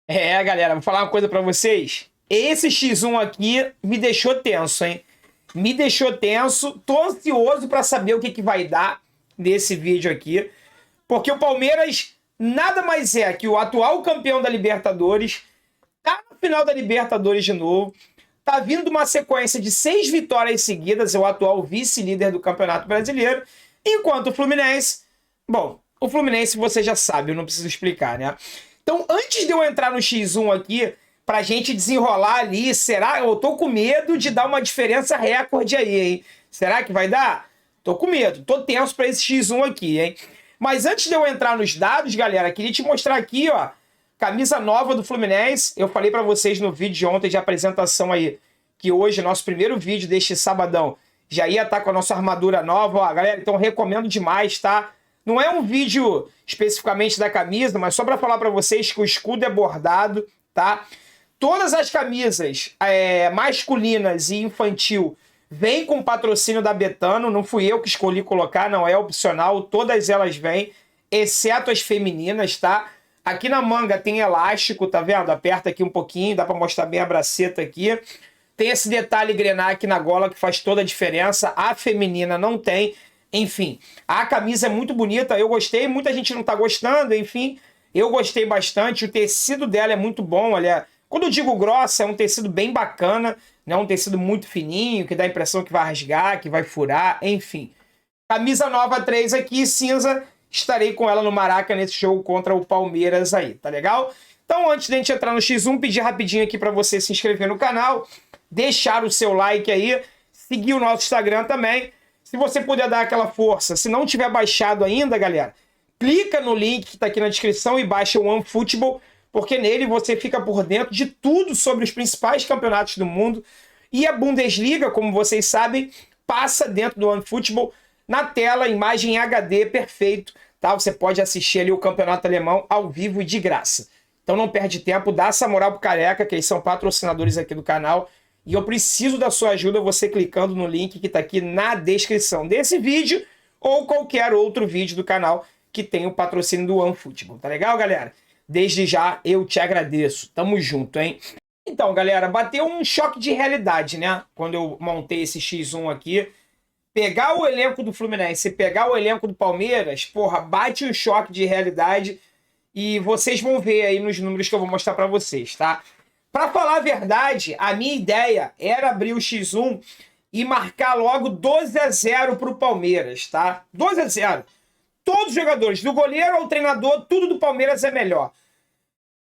Galera, vou falar uma coisa pra vocês. Esse X1 aqui me deixou tenso, hein? Me deixou tenso. Tô ansioso pra saber o que vai dar nesse vídeo aqui. Porque o Palmeiras nada mais é que o atual campeão da Libertadores. Tá no final da Libertadores de novo. Tá vindo uma sequência de 6 vitórias seguidas. É o atual vice-líder do Campeonato Brasileiro. Enquanto o Fluminense... Bom, o Fluminense você já sabe, eu não preciso explicar, né? Então, antes de eu entrar no X1 aqui, pra gente desenrolar ali, será? Eu tô com medo de dar uma diferença recorde aí, hein? Será que vai dar? Tô com medo, tô tenso pra esse X1 aqui, hein? Mas antes de eu entrar nos dados, galera, queria te mostrar aqui, ó, camisa nova do Fluminense. Eu falei pra vocês no vídeo de ontem de apresentação aí, que hoje, nosso primeiro vídeo deste sabadão, já ia estar com a nossa armadura nova, ó, galera, então recomendo demais, tá? Não é um vídeo especificamente da camisa, mas só para falar para vocês que o escudo é bordado, tá? Todas as camisas masculinas e infantil vêm com patrocínio da Betano. Não fui eu que escolhi colocar, não é opcional. Todas elas vêm, exceto as femininas, tá? Aqui na manga tem elástico, tá vendo? Aperta aqui um pouquinho, dá para mostrar bem a braceta aqui. Tem esse detalhe grená aqui na gola que faz toda a diferença. A feminina não tem. Enfim, a camisa é muito bonita, eu gostei, muita gente não tá gostando, enfim, eu gostei bastante, o tecido dela é muito bom, olha, quando eu digo grossa, é um tecido bem bacana, né, um tecido muito fininho, que dá a impressão que vai rasgar, que vai furar, enfim. Camisa nova 3 aqui, cinza, estarei com ela no Maraca nesse jogo contra o Palmeiras aí, tá legal? Então, antes de a gente entrar no X1, pedir rapidinho aqui para você se inscrever no canal, deixar o seu like aí, seguir o nosso Instagram também. Se você puder dar aquela força, se não tiver baixado ainda, galera, clica no link que está aqui na descrição e baixa o OneFootball, porque nele você fica por dentro de tudo sobre os principais campeonatos do mundo. E a Bundesliga, como vocês sabem, passa dentro do OneFootball na tela, imagem HD perfeito, tá? Você pode assistir ali o campeonato alemão ao vivo e de graça. Então não perde tempo, dá essa moral pro Careca, que eles são patrocinadores aqui do canal. E eu preciso da sua ajuda você clicando no link que está aqui na descrição desse vídeo ou qualquer outro vídeo do canal que tem o patrocínio do OneFootball. Tá legal, galera? Desde já eu te agradeço. Tamo junto, hein? Então, galera, bateu um choque de realidade, né? Quando eu montei esse X1 aqui. Pegar o elenco do Fluminense e pegar o elenco do Palmeiras, porra, bate um choque de realidade e vocês vão ver aí nos números que eu vou mostrar para vocês, tá? Para falar a verdade, a minha ideia era abrir o X1 e marcar logo 12-0 para o Palmeiras, tá? 12-0. Todos os jogadores, do goleiro ao treinador, tudo do Palmeiras é melhor.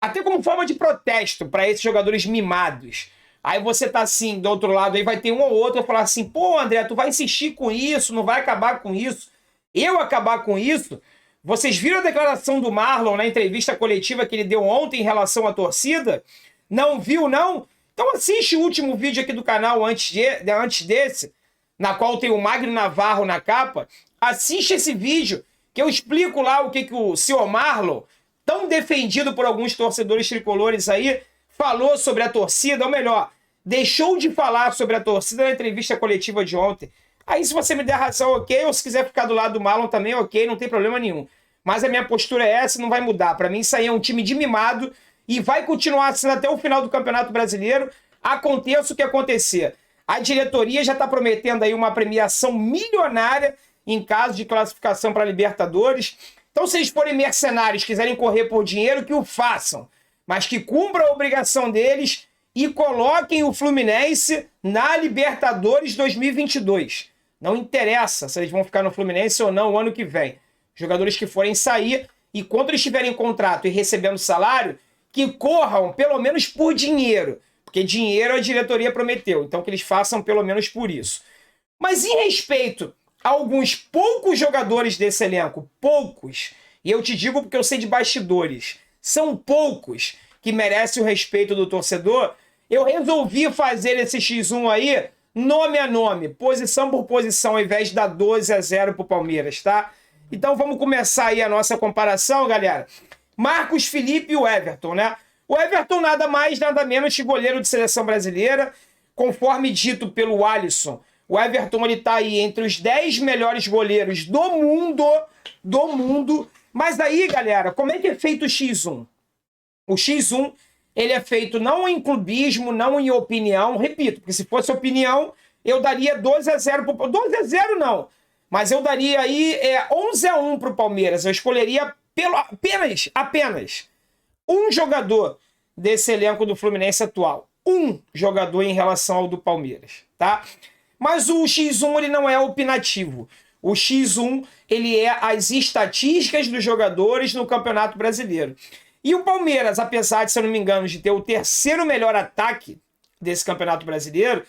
Até como forma de protesto para esses jogadores mimados. Aí você tá assim, do outro lado, aí vai ter um ou outro falar assim, pô, André, tu vai insistir com isso, não vai acabar com isso. Eu acabar com isso? Vocês viram a declaração do Marlon na entrevista coletiva que ele deu ontem em relação à torcida? Não viu, não? Então assiste o último vídeo aqui do canal antes desse, na qual tem o Magno Navarro na capa. Assiste esse vídeo, que eu explico lá o que o senhor Marlon, tão defendido por alguns torcedores tricolores aí, falou sobre a torcida, ou melhor, deixou de falar sobre a torcida na entrevista coletiva de ontem. Aí se você me der razão, ok, ou se quiser ficar do lado do Marlon também, ok, não tem problema nenhum. Mas a minha postura é essa, não vai mudar. Para mim isso aí é um time de mimado, e vai continuar sendo até o final do Campeonato Brasileiro, aconteça o que acontecer. A diretoria já está prometendo aí uma premiação milionária em caso de classificação para a Libertadores. Então, se eles forem mercenários, quiserem correr por dinheiro, que o façam. Mas que cumpram a obrigação deles e coloquem o Fluminense na Libertadores 2022. Não interessa se eles vão ficar no Fluminense ou não o ano que vem. Jogadores que forem sair e quando eles tiverem contrato e recebendo salário, que corram pelo menos por dinheiro, porque dinheiro a diretoria prometeu, então que eles façam pelo menos por isso. Mas em respeito a alguns poucos jogadores desse elenco, poucos, e eu te digo porque eu sei de bastidores, são poucos que merecem o respeito do torcedor, eu resolvi fazer esse X1 aí, nome a nome, posição por posição, ao invés de dar 12-0 pro Palmeiras, tá? Então vamos começar aí a nossa comparação, galera. Marcos Felipe e o Everton, né? O Everton nada mais, nada menos que goleiro de seleção brasileira, conforme dito pelo Alisson. O Everton ele tá aí entre os 10 melhores goleiros do mundo. Mas aí, galera, como é que é feito o X1? O X1 ele é feito não em clubismo, não em opinião, repito, porque se fosse opinião, eu daria 2-0 pro 2-0 não, mas eu daria aí 11-1 pro Palmeiras. Eu escolheria apenas um jogador desse elenco do Fluminense atual. Um jogador em relação ao do Palmeiras, tá? Mas o X1 ele não é opinativo. O X1 ele é as estatísticas dos jogadores no Campeonato Brasileiro. E o Palmeiras, apesar de, se eu não me engano, de ter o terceiro melhor ataque desse Campeonato Brasileiro,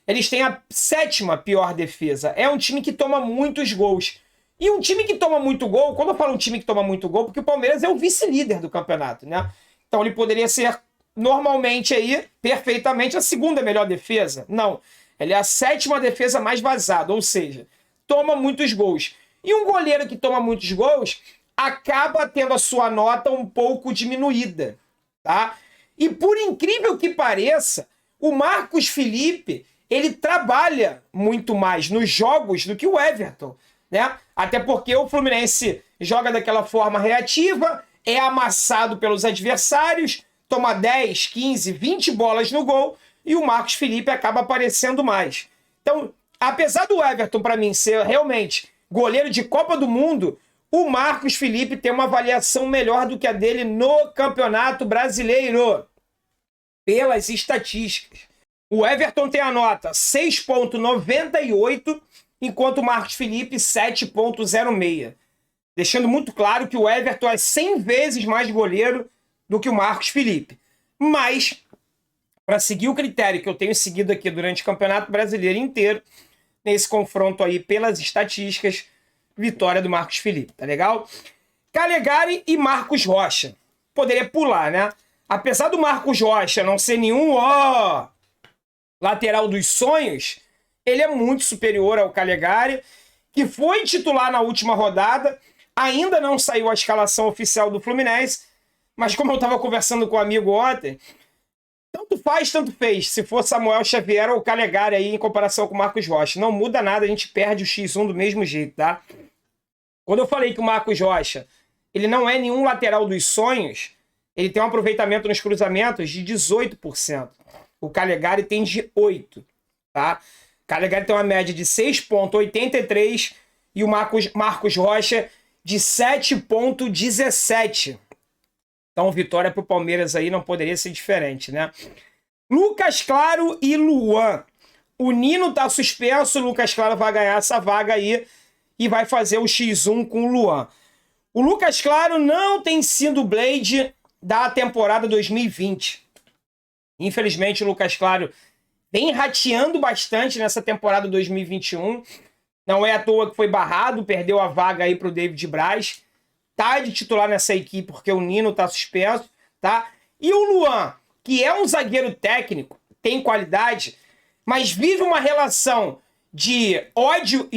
eles têm a 7ª pior defesa. É um time que toma muitos gols. E um time que toma muito gol, quando eu falo um time que toma muito gol, porque o Palmeiras é o vice-líder do campeonato, né? Então ele poderia ser normalmente aí, perfeitamente, a 2ª melhor defesa. Não, ele é a 7ª defesa mais vazada, ou seja, toma muitos gols. E um goleiro que toma muitos gols acaba tendo a sua nota um pouco diminuída, tá? E por incrível que pareça, o Marcos Felipe, ele trabalha muito mais nos jogos do que o Everton, né? Até porque o Fluminense joga daquela forma reativa, é amassado pelos adversários, toma 10, 15, 20 bolas no gol e o Marcos Felipe acaba aparecendo mais. Então, apesar do Everton, para mim, ser realmente goleiro de Copa do Mundo, o Marcos Felipe tem uma avaliação melhor do que a dele no Campeonato Brasileiro, pelas estatísticas. O Everton tem a nota 6,98, enquanto o Marcos Felipe 7,06. Deixando muito claro que o Everton é 100 vezes mais goleiro do que o Marcos Felipe. Mas, para seguir o critério que eu tenho seguido aqui durante o Campeonato Brasileiro inteiro, nesse confronto aí pelas estatísticas, vitória do Marcos Felipe, tá legal? Calegari e Marcos Rocha. Poderia pular, né? Apesar do Marcos Rocha não ser nenhum lateral dos sonhos, ele é muito superior ao Calegari, que foi titular na última rodada, ainda não saiu a escalação oficial do Fluminense, mas como eu estava conversando com um amigo ontem, tanto faz, tanto fez. Se for Samuel Xavier ou Calegari aí em comparação com o Marcos Rocha, não muda nada, a gente perde o X1 do mesmo jeito, tá? Quando eu falei que o Marcos Rocha, ele não é nenhum lateral dos sonhos, ele tem um aproveitamento nos cruzamentos de 18%. O Calegari tem de 8%, tá? O Calegari tem uma média de 6,83 e o Marcos Rocha de 7,17. Então, vitória para o Palmeiras aí não poderia ser diferente, né? Lucas Claro e Luan. O Nino tá suspenso, o Lucas Claro vai ganhar essa vaga aí e vai fazer o X1 com o Luan. O Lucas Claro não tem sido o Blade da temporada 2020. Infelizmente, o Lucas Claro vem rateando bastante nessa temporada 2021. Não é à toa que foi barrado, perdeu a vaga aí para o David Braz. Tá de titular nessa equipe porque o Nino tá suspenso, tá? E o Luan, que é um zagueiro técnico, tem qualidade, mas vive uma relação de ódio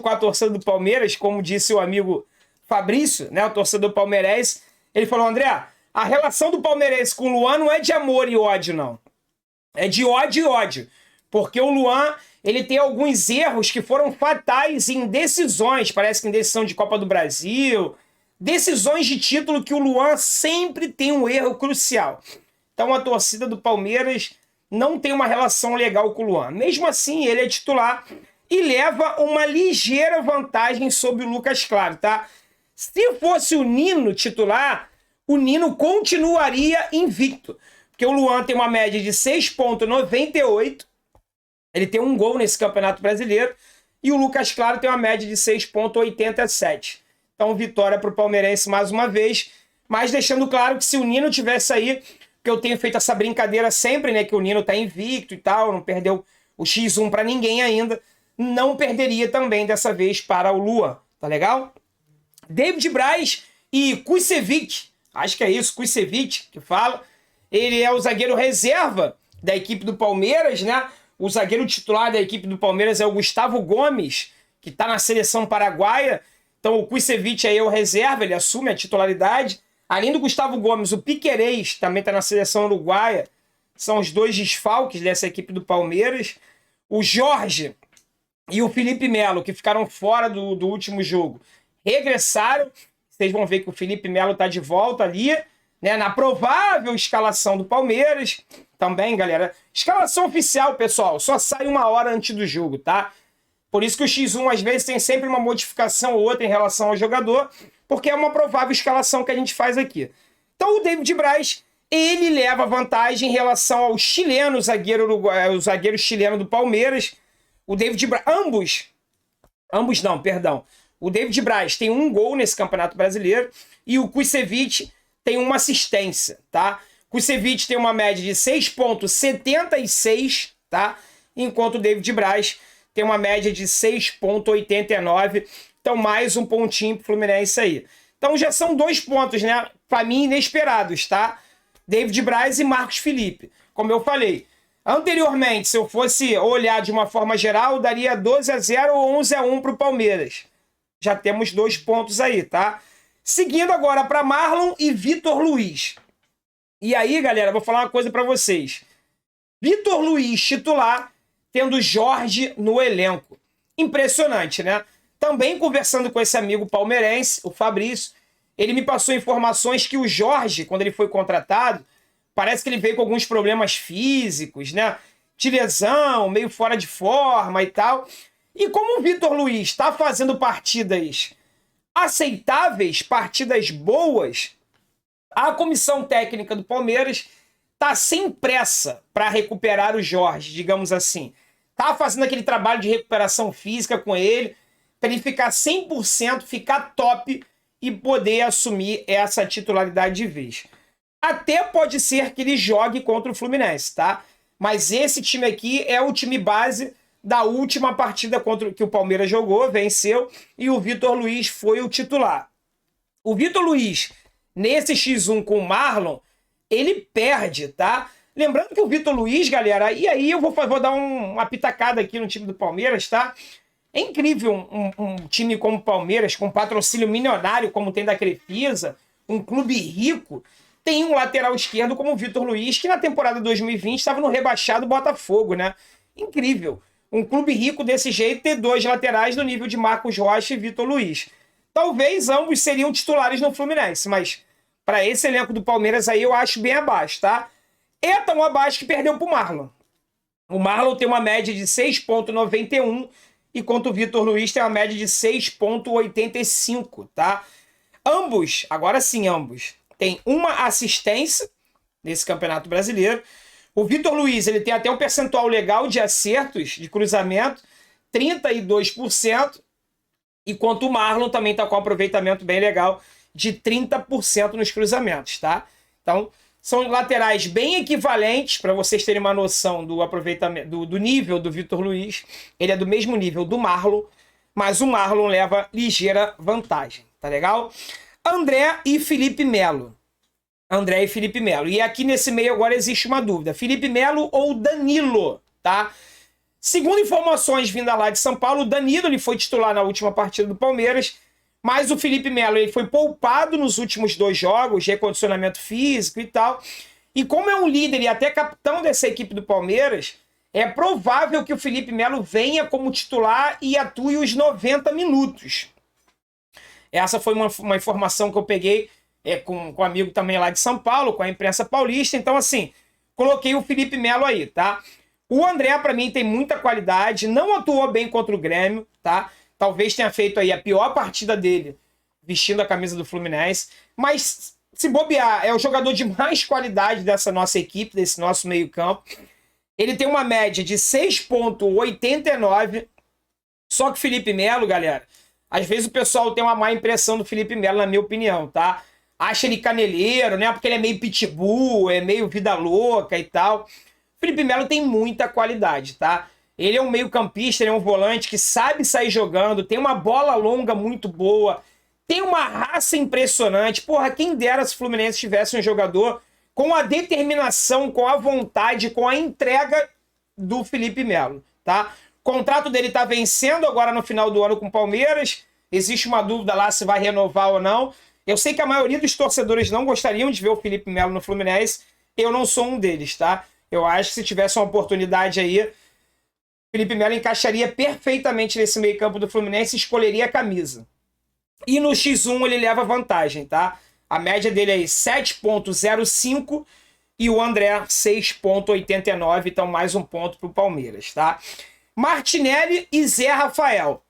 com a torcida do Palmeiras, como disse o amigo Fabrício, né, o torcedor palmeirense. Ele falou: André, a relação do palmeirense com o Luan não é de amor e ódio, não. É de ódio e ódio. Porque o Luan, ele tem alguns erros que foram fatais em decisões, parece que em decisão de Copa do Brasil, decisões de título que o Luan sempre tem um erro crucial. Então a torcida do Palmeiras não tem uma relação legal com o Luan. Mesmo assim, ele é titular e leva uma ligeira vantagem sobre o Lucas Claro, tá? Se fosse o Nino titular, o Nino continuaria invicto. Porque o Luan tem uma média de 6,98. Ele tem um gol nesse Campeonato Brasileiro. E o Lucas Claro tem uma média de 6,87. Então, vitória para o palmeirense mais uma vez. Mas deixando claro que se o Nino tivesse aí, que eu tenho feito essa brincadeira sempre, né? Que o Nino tá invicto e tal, não perdeu o X1 para ninguém ainda. Não perderia também dessa vez para o Luan. Tá legal? David Braz e Kusevich. Acho que é isso, Kusevich que fala. Ele é o zagueiro reserva da equipe do Palmeiras, né? O zagueiro titular da equipe do Palmeiras é o Gustavo Gomes, que está na seleção paraguaia. Então o Kusevich aí é o reserva, ele assume a titularidade. Além do Gustavo Gomes, o Piquerez também está na seleção uruguaia. São os dois desfalques dessa equipe do Palmeiras. O Jorge e o Felipe Melo, que ficaram fora do último jogo, regressaram. Vocês vão ver que o Felipe Melo está de volta ali, né, na provável escalação do Palmeiras. Também, galera, escalação oficial, pessoal, só sai 1 hora antes do jogo, tá? Por isso que o X1 às vezes tem sempre uma modificação ou outra em relação ao jogador, porque é uma provável escalação que a gente faz aqui. Então o David Braz, ele leva vantagem em relação ao chileno, o zagueiro chileno do Palmeiras. O David Braz, ambos não, perdão. O David Braz tem 1 gol nesse Campeonato Brasileiro e o Kusevich tem 1 assistência, tá? O Kusevich tem uma média de 6,76, tá? Enquanto o David Braz tem uma média de 6,89. Então, mais um pontinho pro Fluminense aí. Então, já são 2 pontos, né? Para mim, inesperados, tá? David Braz e Marcos Felipe. Como eu falei, anteriormente, se eu fosse olhar de uma forma geral, daria 12-0 ou 11-1 pro Palmeiras. Já temos 2 pontos aí, tá? Seguindo agora para Marlon e Vitor Luiz. E aí, galera, vou falar uma coisa para vocês. Vitor Luiz titular, tendo Jorge no elenco. Impressionante, né? Também conversando com esse amigo palmeirense, o Fabrício, ele me passou informações que o Jorge, quando ele foi contratado, parece que ele veio com alguns problemas físicos, né? De lesão, meio fora de forma e tal. E como o Vitor Luiz está fazendo partidas aceitáveis, partidas boas, a comissão técnica do Palmeiras está sem pressa para recuperar o Jorge, digamos assim. Tá fazendo aquele trabalho de recuperação física com ele, para ele ficar 100%, ficar top e poder assumir essa titularidade de vez. Até pode ser que ele jogue contra o Fluminense, tá? Mas esse time aqui é o time base da última partida contra que o Palmeiras jogou, venceu, e o Vitor Luiz foi o titular. O Vitor Luiz, nesse X1 com o Marlon, ele perde, tá? Lembrando que o Vitor Luiz, galera, e aí eu vou dar uma pitacada aqui no time do Palmeiras, tá? É incrível um time como o Palmeiras, com patrocínio milionário como tem da Crefisa, um clube rico, tem um lateral esquerdo como o Vitor Luiz, que na temporada 2020 estava no rebaixado Botafogo, né? Incrível. Um clube rico desse jeito ter 2 laterais no nível de Marcos Rocha e Vitor Luiz. Talvez ambos seriam titulares no Fluminense, mas para esse elenco do Palmeiras aí eu acho bem abaixo, tá? É tão abaixo que perdeu pro Marlon. O Marlon tem uma média de 6,91, enquanto o Vitor Luiz tem uma média de 6,85, tá? Ambos, agora sim ambos, tem 1 assistência nesse Campeonato Brasileiro. O Vitor Luiz, ele tem até um percentual legal de acertos de cruzamento, 32%, enquanto o Marlon também está com um aproveitamento bem legal de 30% nos cruzamentos, tá? Então, são laterais bem equivalentes, para vocês terem uma noção do aproveitamento, do nível do Vitor Luiz. Ele é do mesmo nível do Marlon, mas o Marlon leva ligeira vantagem, tá legal? André e Felipe Melo. André e Felipe Melo. E aqui nesse meio agora existe uma dúvida. Felipe Melo ou Danilo, tá? Segundo informações vindas lá de São Paulo, o Danilo ele foi titular na última partida do Palmeiras, mas o Felipe Melo ele foi poupado nos últimos 2 jogos, recondicionamento físico e tal. E como é um líder e até capitão dessa equipe do Palmeiras, é provável que o Felipe Melo venha como titular e atue os 90 minutos. Essa foi uma informação que eu peguei com um amigo também lá de São Paulo, com a imprensa paulista. Então, assim, coloquei o Felipe Melo aí, tá? O André, para mim, tem muita qualidade, não atuou bem contra o Grêmio, tá? Talvez tenha feito aí a pior partida dele vestindo a camisa do Fluminense, mas se bobear, é o jogador de mais qualidade dessa nossa equipe, desse nosso meio-campo. Ele tem uma média de 6,89, só que o Felipe Melo, galera, às vezes o pessoal tem uma má impressão do Felipe Melo, na minha opinião, tá? Acha ele caneleiro, né? Porque ele é meio pitbull, é meio vida louca e tal. O Felipe Melo tem muita qualidade, tá? Ele é um meio-campista, ele é um volante que sabe sair jogando, tem uma bola longa muito boa, tem uma raça impressionante. Porra, quem dera se o Fluminense tivesse um jogador com a determinação, com a vontade, com a entrega do Felipe Melo, tá? O contrato dele tá vencendo agora no final do ano com o Palmeiras. Existe uma dúvida lá se vai renovar ou não. Eu sei que a maioria dos torcedores não gostariam de ver o Felipe Melo no Fluminense. Eu não sou um deles, tá? Eu acho que se tivesse uma oportunidade aí, o Felipe Melo encaixaria perfeitamente nesse meio campo do Fluminense e escolheria a camisa. E no X1 ele leva vantagem, tá? A média dele aí 7,05 e o André 6,89. Então mais um ponto para o Palmeiras, tá? Martinelli e Zé Rafael.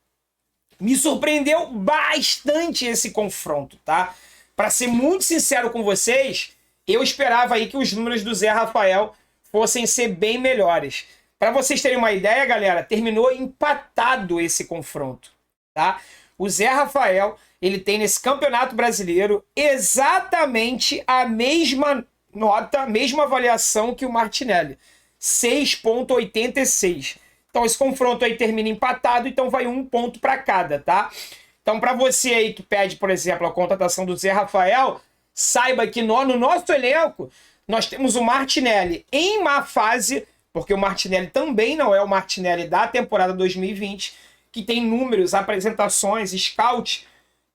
Me surpreendeu bastante esse confronto, tá? Para ser muito sincero com vocês, eu esperava aí que os números do Zé Rafael fossem ser bem melhores. Para vocês terem uma ideia, galera, terminou empatado esse confronto, tá? O Zé Rafael, ele tem nesse Campeonato Brasileiro exatamente a mesma nota, mesma avaliação que o Martinelli, 6,86. Então esse confronto aí termina empatado, então vai um ponto para cada, tá? Então para você aí que pede, por exemplo, a contratação do Zé Rafael, saiba que no nosso elenco nós temos o Martinelli em má fase, porque o Martinelli também não é o Martinelli da temporada 2020, que tem números, apresentações, scout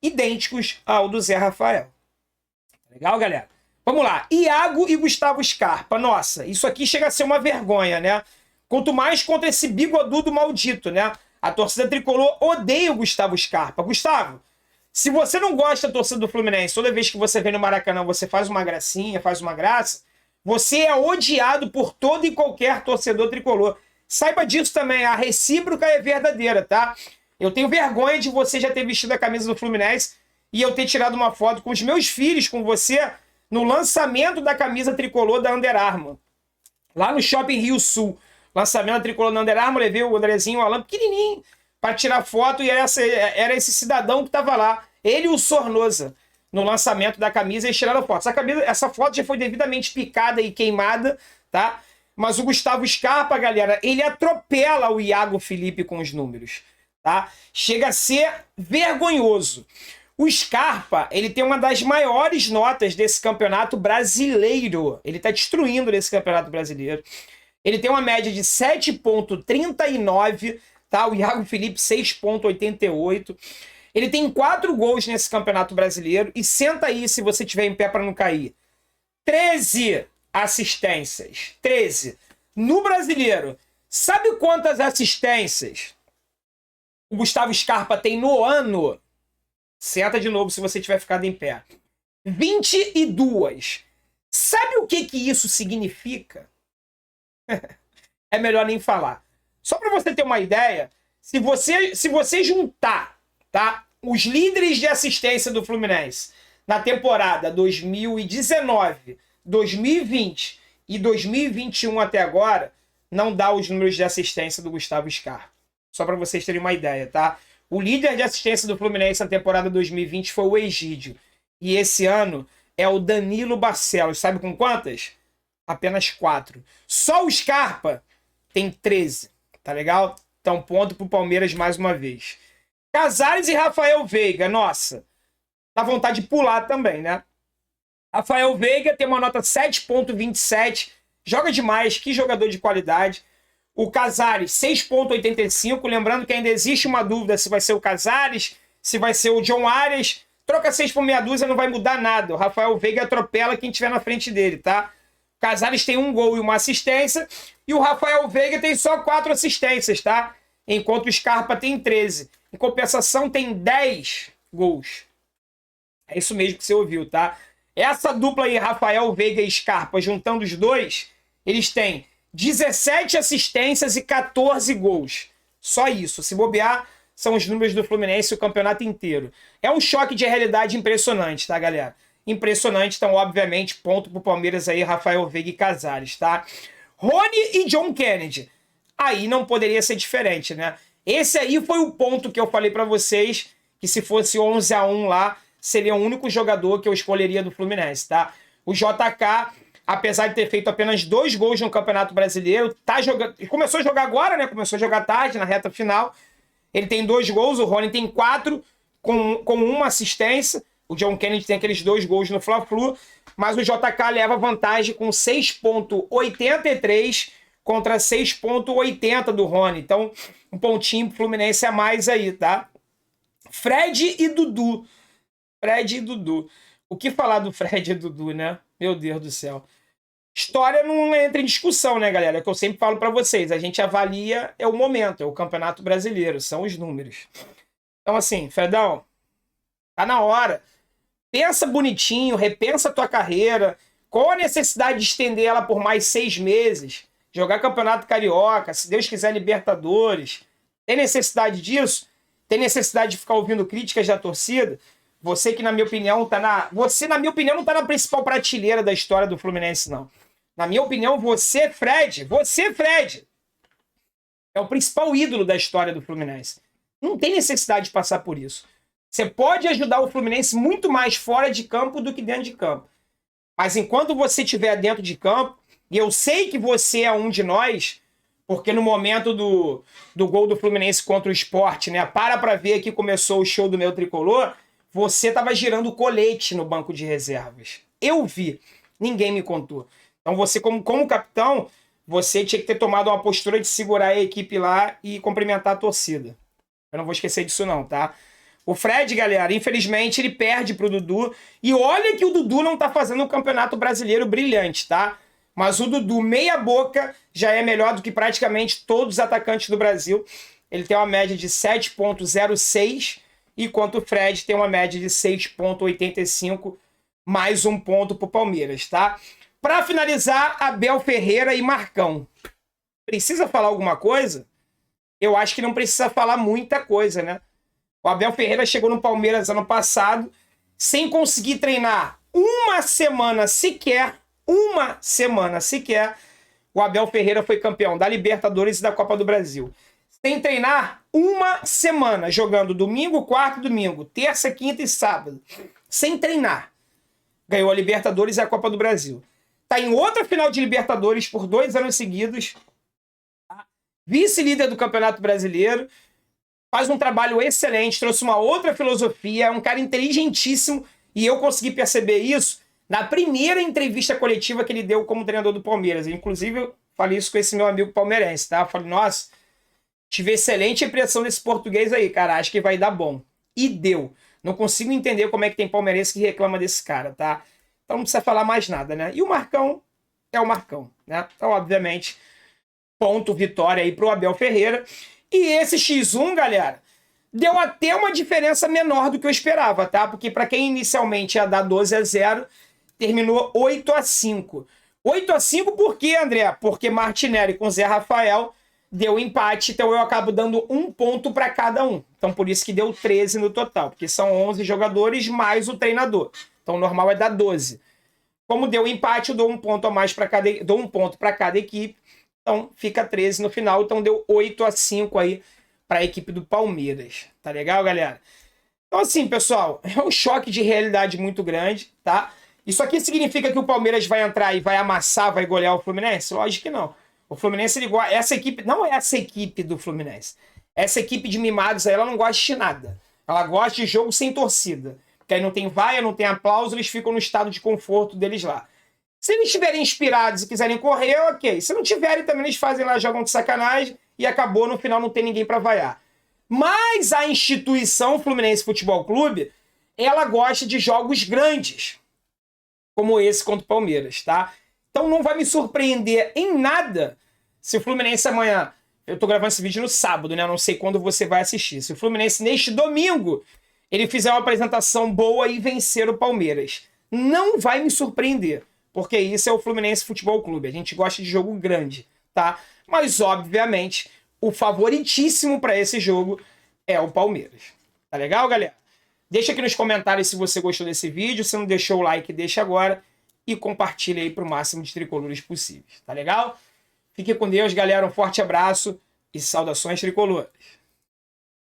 idênticos ao do Zé Rafael. Legal, galera? Vamos lá. Iago e Gustavo Scarpa. Nossa, isso aqui chega a ser uma vergonha, né? Quanto mais contra esse bigodudo maldito, né? A torcida tricolor odeia o Gustavo Scarpa. Gustavo, se você não gosta da torcida do Fluminense, toda vez que você vem no Maracanã, você faz uma gracinha, faz uma graça, você é odiado por todo e qualquer torcedor tricolor. Saiba disso também, a recíproca é verdadeira, tá? Eu tenho vergonha de você já ter vestido a camisa do Fluminense e eu ter tirado uma foto com os meus filhos, com você, no lançamento da camisa tricolor da Under Armour. Lá no Shopping Rio Sul. Lançamento da tricolor da Under Armour, levei o Andrezinho, o Alan, pequenininho, para tirar foto e era esse cidadão que estava lá. Ele e o Sornosa, no lançamento da camisa, eles tiraram foto. Essa foto já foi devidamente picada e queimada, tá? Mas o Gustavo Scarpa, galera, ele atropela o Iago Felipe com os números, tá? Chega a ser vergonhoso. O Scarpa, ele tem uma das maiores notas desse campeonato brasileiro. Ele tá destruindo nesse campeonato brasileiro. Ele tem uma média de 7,39, tá? O Iago Felipe 6,88. Ele tem 4 gols nesse campeonato brasileiro. E senta aí se você tiver em pé para não cair. 13 assistências. 13. No brasileiro, sabe quantas assistências o Gustavo Scarpa tem no ano? Senta de novo se você tiver ficado em pé. 22. Sabe o que isso significa? É melhor nem falar. Só para você ter uma ideia, se você juntar, tá, os líderes de assistência do Fluminense na temporada 2019, 2020 e 2021 até agora, não dá os números de assistência do Gustavo Scarpa. Só para vocês terem uma ideia, tá? O líder de assistência do Fluminense na temporada 2020 foi o Egídio. E esse ano é o Danilo Barcelos. Sabe com quantas? Apenas 4. Só o Scarpa tem 13. Tá legal? Então, ponto pro Palmeiras mais uma vez. Casares e Rafael Veiga. Nossa, dá vontade de pular também, né? Rafael Veiga tem uma nota 7,27. Joga demais. Que jogador de qualidade. O Casares, 6,85. Lembrando que ainda existe uma dúvida se vai ser o Casares, se vai ser o John Arias. Troca 6 por meia dúzia, não vai mudar nada. O Rafael Veiga atropela quem estiver na frente dele, tá? O Casares tem 1 gol e 1 assistência. E o Rafael Veiga tem só 4 assistências, tá? Enquanto o Scarpa tem 13. Em compensação, tem 10 gols. É isso mesmo que você ouviu, tá? Essa dupla aí, Rafael Veiga e Scarpa, juntando os dois, eles têm 17 assistências e 14 gols. Só isso. Se bobear, são os números do Fluminense o campeonato inteiro. É um choque de realidade impressionante, tá, galera? Impressionante. Então, obviamente, ponto pro Palmeiras aí, Rafael Veiga e Casares, tá? Rony e John Kennedy. Aí não poderia ser diferente, né? Esse aí foi o ponto que eu falei pra vocês, que se fosse 11-1 lá, seria o único jogador que eu escolheria do Fluminense, tá? O JK, apesar de ter feito apenas 2 gols no Campeonato Brasileiro, tá jogando. Começou a jogar agora, né? Começou a jogar tarde, na reta final. Ele tem 2 gols, o Rony tem 4, com 1 assistência. O John Kennedy tem aqueles 2 gols no Fla-Flu, mas o JK leva vantagem com 6,83 contra 6,80 do Rony. Então, um pontinho pro Fluminense a mais aí, tá? Fred e Dudu. Fred e Dudu. O que falar do Fred e Dudu, né? Meu Deus do céu. História não entra em discussão, né, galera? É o que eu sempre falo pra vocês. A gente avalia o momento, é o Campeonato Brasileiro, são os números. Então, assim, Fredão, tá na hora Pensa bonitinho, repensa a tua carreira. Qual a necessidade de estender ela por mais 6 meses? Jogar Campeonato Carioca, se Deus quiser Libertadores. Tem necessidade disso? Tem necessidade de ficar ouvindo críticas da torcida? Você que, na minha opinião, Você, na minha opinião, não tá na principal prateleira da história do Fluminense, não. Na minha opinião, Fred, é o principal ídolo da história do Fluminense. Não tem necessidade de passar por isso. Você pode ajudar o Fluminense muito mais fora de campo do que dentro de campo. Mas enquanto você estiver dentro de campo, e eu sei que você é um de nós, porque no momento do gol do Fluminense contra o Sport, né? Pra ver que começou o show do meu tricolor, você estava girando colete no banco de reservas. Eu vi. Ninguém me contou. Então você, como capitão, você tinha que ter tomado uma postura de segurar a equipe lá e cumprimentar a torcida. Eu não vou esquecer disso não, tá? O Fred, galera, infelizmente, ele perde pro Dudu. E olha que o Dudu não tá fazendo um campeonato brasileiro brilhante, tá? Mas o Dudu, meia boca, já é melhor do que praticamente todos os atacantes do Brasil. Ele tem uma média de 7,06, enquanto o Fred tem uma média de 6,85, mais um ponto pro Palmeiras, tá? Para finalizar, Abel Ferreira e Marcão. Precisa falar alguma coisa? Eu acho que não precisa falar muita coisa, né? O Abel Ferreira chegou no Palmeiras ano passado sem conseguir treinar uma semana sequer. O Abel Ferreira foi campeão da Libertadores e da Copa do Brasil. Sem treinar uma semana, jogando domingo, quarto, domingo, terça, quinta e sábado. Sem treinar. Ganhou a Libertadores e a Copa do Brasil. Tá em outra final de Libertadores por 2 anos seguidos. Vice-líder do Campeonato Brasileiro. Faz um trabalho excelente, trouxe uma outra filosofia, é um cara inteligentíssimo, e eu consegui perceber isso na primeira entrevista coletiva que ele deu como treinador do Palmeiras. Inclusive, eu falei isso com esse meu amigo palmeirense, tá? Eu falei, nossa, tive excelente impressão desse português aí, cara, acho que vai dar bom. E deu. Não consigo entender como é que tem palmeirense que reclama desse cara, tá? Então não precisa falar mais nada, né? E o Marcão é o Marcão, né? Então, obviamente, ponto, vitória aí pro Abel Ferreira. E esse X1, galera, deu até uma diferença menor do que eu esperava, tá? Porque para quem inicialmente ia dar 12-0, terminou 8-5. 8-5 por quê, André? Porque Martinelli com Zé Rafael deu empate, então eu acabo dando um ponto para cada um. Então por isso que deu 13 no total, porque são 11 jogadores mais o treinador. Então o normal é dar 12. Como deu empate, eu dou um ponto a mais para cada, dou um ponto para cada equipe. Então fica 13 no final, então deu 8-5 aí para a equipe do Palmeiras. Tá legal, galera? Então assim, pessoal, é um choque de realidade muito grande, tá? Isso aqui significa que o Palmeiras vai entrar e vai amassar, vai golear o Fluminense? Lógico que não. O Fluminense, ele gosta, essa equipe, não é essa equipe do Fluminense. Essa equipe de mimados aí, ela não gosta de nada. Ela gosta de jogo sem torcida. Porque aí não tem vaia, não tem aplauso, eles ficam no estado de conforto deles lá. Se eles estiverem inspirados e quiserem correr, ok. Se não tiverem, também eles fazem lá, jogam de sacanagem e acabou, no final não tem ninguém para vaiar. Mas a instituição Fluminense Futebol Clube, ela gosta de jogos grandes, como esse contra o Palmeiras, tá? Então não vai me surpreender em nada se o Fluminense amanhã... Eu tô gravando esse vídeo no sábado, né? Eu não sei quando você vai assistir. Se o Fluminense, neste domingo, ele fizer uma apresentação boa e vencer o Palmeiras, não vai me surpreender. Porque isso é o Fluminense Futebol Clube. A gente gosta de jogo grande, tá? Mas, obviamente, o favoritíssimo para esse jogo é o Palmeiras. Tá legal, galera? Deixa aqui nos comentários se você gostou desse vídeo. Se não deixou o like, deixa agora. E compartilha aí para o máximo de tricolores possíveis. Tá legal? Fique com Deus, galera. Um forte abraço e saudações tricolores.